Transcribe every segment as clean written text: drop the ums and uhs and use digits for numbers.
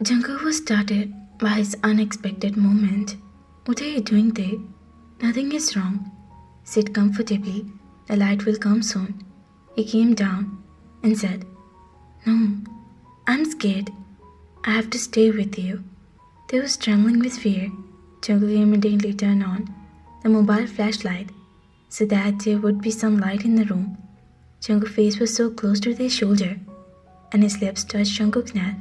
Jungkook was startled by his unexpected moment. What are you doing there? Nothing is wrong. Sit comfortably. The light will come soon. He came down and said, No, I'm scared. I have to stay with you. They was trembling with fear. Jungkook immediately turned on the mobile flashlight so that there would be some light in the room. Jungkook's face was so close to their shoulder, and his lips touched Jungkook's neck.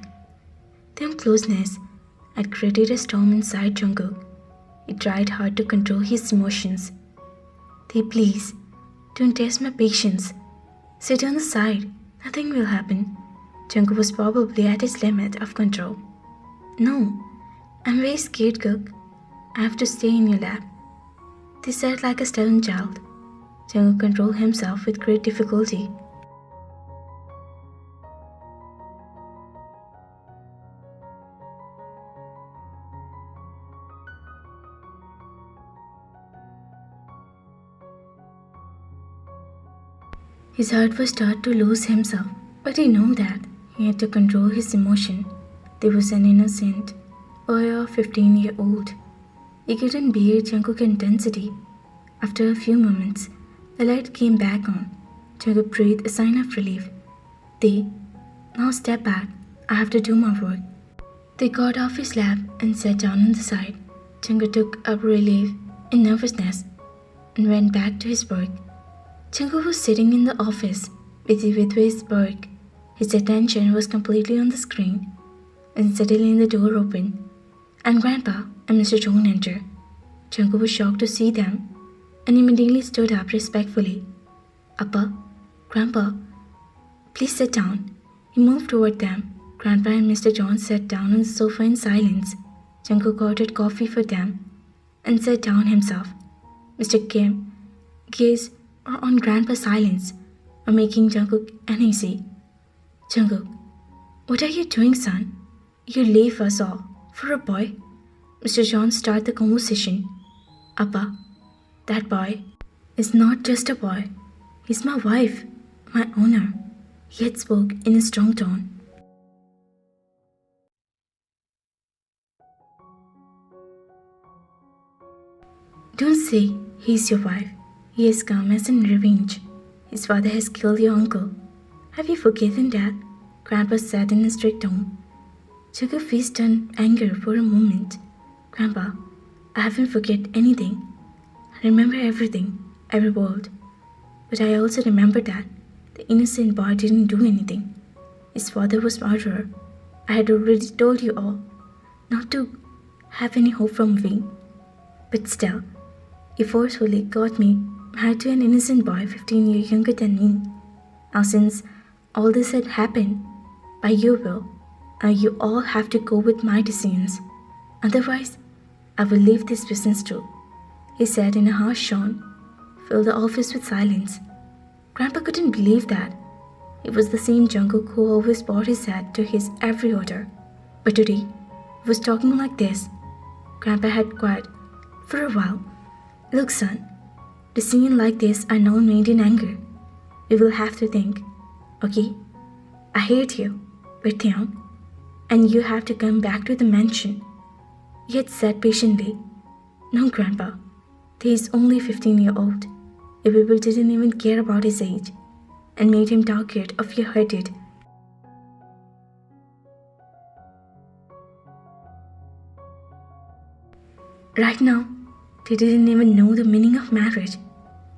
Their closeness had created a storm inside Jungkook. He tried hard to control his emotions. Please, don't test my patience. Sit on the side. Nothing will happen. Jungkook was probably at his limit of control. No, I'm very scared, Cook. I have to stay in your lap. They said like a stubborn child. Jungkook controlled himself with great difficulty. His heart was start to lose himself, but he knew that he had to control his emotion. There was an innocent boy of 15-year-old. He couldn't bear Jungkook's intensity. After a few moments, the light came back on. Jungkook breathed a sign of relief. They, now step back. I have to do my work. They got off his lap and sat down on the side. Jungkook took up relief and nervousness and went back to his work. Jungkook was sitting in the office, busy with his work. His attention was completely on the screen. And suddenly the door opened, and Grandpa and Mr. John entered. Jungkook was shocked to see them, and immediately stood up respectfully. Appa, Grandpa, please sit down. He moved toward them. Grandpa and Mr. John sat down on the sofa in silence. Jungkook ordered coffee for them and sat down himself. Mr. Kim gazed on Grandpa's silence, making Jungkook uneasy. Jungkook, what are you doing, son? You leave us all for a boy? Mr. John started the conversation. Appa, that boy is not just a boy. He's my wife, my honor. He had spoke in a strong tone. Don't say he's your wife. He has come as in revenge. His father has killed your uncle. Have you forgotten that? Grandpa said in a strict tone. Jungkook faced anger for a moment. Grandpa, I haven't forget anything. I remember everything, every word. But I also remember that the innocent boy didn't do anything. His father was murderer. I had already told you all not to have any hope from me. But still, he forcefully got me married to an innocent boy 15 years younger than me. Now since all this had happened, by your will, now you all have to go with my decisions. Otherwise, I will leave this business too, he said in a harsh tone, filled the office with silence. Grandpa couldn't believe that. It was the same Jungkook who always bowed his head to his every order. But today, he was talking like this. Grandpa had quiet for a while. Look, son, decisions like this are not made in anger. We will have to think, okay? I hate you, but Theon, and you have to come back to the mansion. He had said patiently, No, Grandpa, he is only 15-year-old. If people didn't even care about his age and made him target of your hurted. Right now, he didn't even know the meaning of marriage.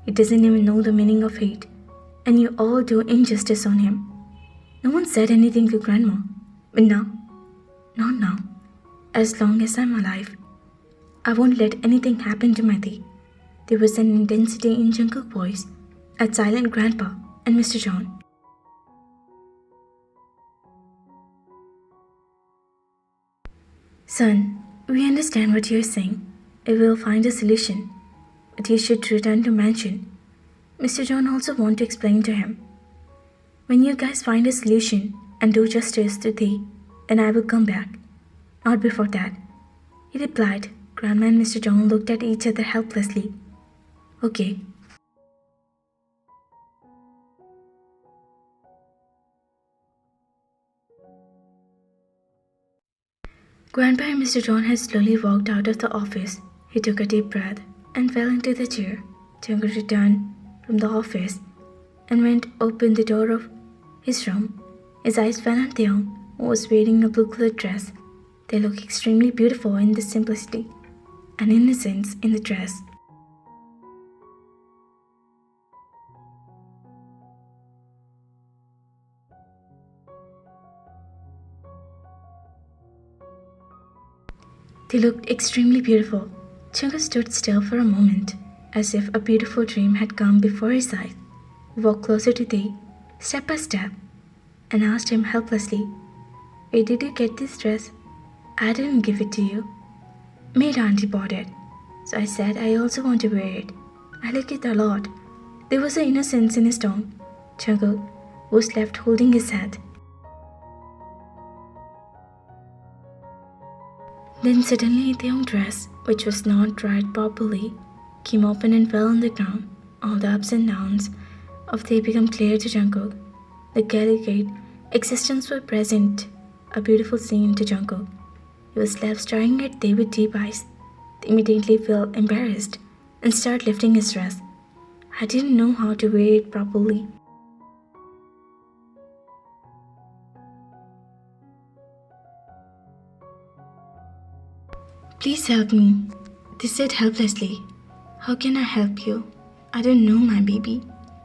He doesn't even know the meaning of hate. And you all do injustice on him. No one said anything to Grandma. But now, not now. As long as I'm alive, I won't let anything happen to Mehdi. There was an intensity in Jungkook's voice at silent Grandpa and Mr. John. Son, we understand what you're saying. We will find a solution. But you should return to mansion. Mr. John also want to explain to him. When you guys find a solution and do justice to thee, then I will come back. Not before that. He replied. Grandma and Mr. John looked at each other helplessly. Okay. Grandpa and Mr. John had slowly walked out of the office. He took a deep breath and fell into the chair. Jungkook returned from the office and went open the door of his room. His eyes fell on Taeyoung, who was wearing a blue-colored dress. They looked extremely beautiful in the simplicity and innocence in the dress. They looked extremely beautiful. Jungkook stood still for a moment, as if a beautiful dream had come before his eyes. He walked closer to Tae, step by step, and asked him helplessly, "Where did you get this dress? I didn't give it to you. Maid auntie bought it. So I said I also want to wear it. I like it a lot." There was an innocence in his tone. Jungkook was left holding his head. Then suddenly Taeyoung's dress, which was not dried properly, came open and fell on the ground. All the ups and downs of Tae became clear to Jungkook. The delicate existence were present, a beautiful scene to Jungkook. He was left staring at Tae with deep eyes. They immediately felt embarrassed and started lifting his dress. I didn't know how to wear it properly. "Please help me," they said helplessly. "How can I help you? I don't know, my baby."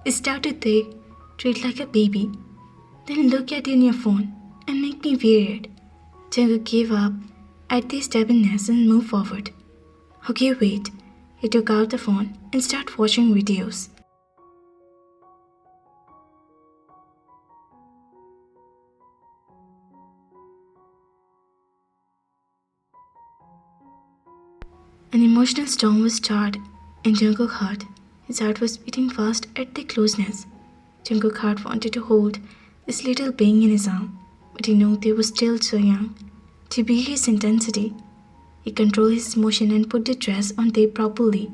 It started Tae, treat like a baby. "Then look at it in your phone and make me wear it." Jungkook gave up at Tae's stubbornness and moved forward. "Okay, wait." He took out the phone and started watching videos. An emotional storm was started in Jungkook's heart. His heart was beating fast at the closeness. Jungkook's heart wanted to hold this little being in his arm, but he knew they were still so young to be his intensity. He controlled his emotion and put the dress on Tae properly.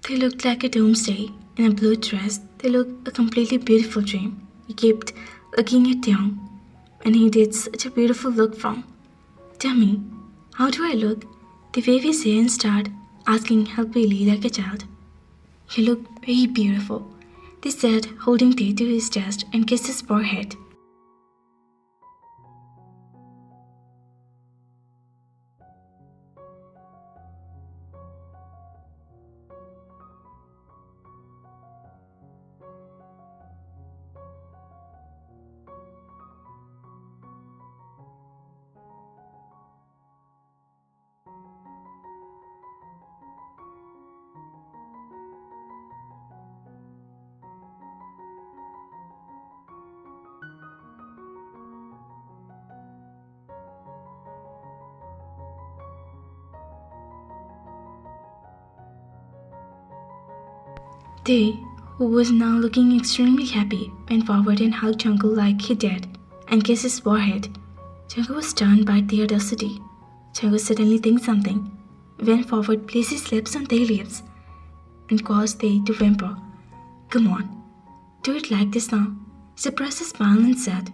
They looked like a doomsday. In a blue dress, they looked a completely beautiful dream. He kept looking at Taeyoung, and he did such a beautiful look from. "Tell me, how do I look?" The way we say and start asking helpfully like a child. "You look very beautiful," they said, holding Tae to his chest and kissed his forehead. Tae, who was now looking extremely happy, went forward and hugged Jungkook like he did and kissed his forehead. Jungkook was stunned by the audacity. Jungkook suddenly thinks something. He went forward, placed his lips on Tae's lips, and caused Tae to whimper. "Come on, do it like this now." He suppressed a smile and said,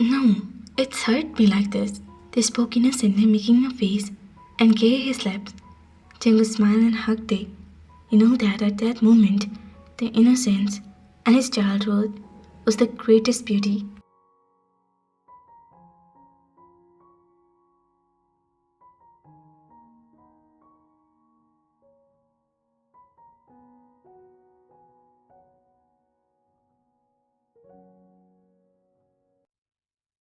"No, it's hurt me like this." They spoke innocently, making a face and gave his lips. Jungkook smiled and hugged Tae. He knew that at that moment, the innocence and his childhood was the greatest beauty.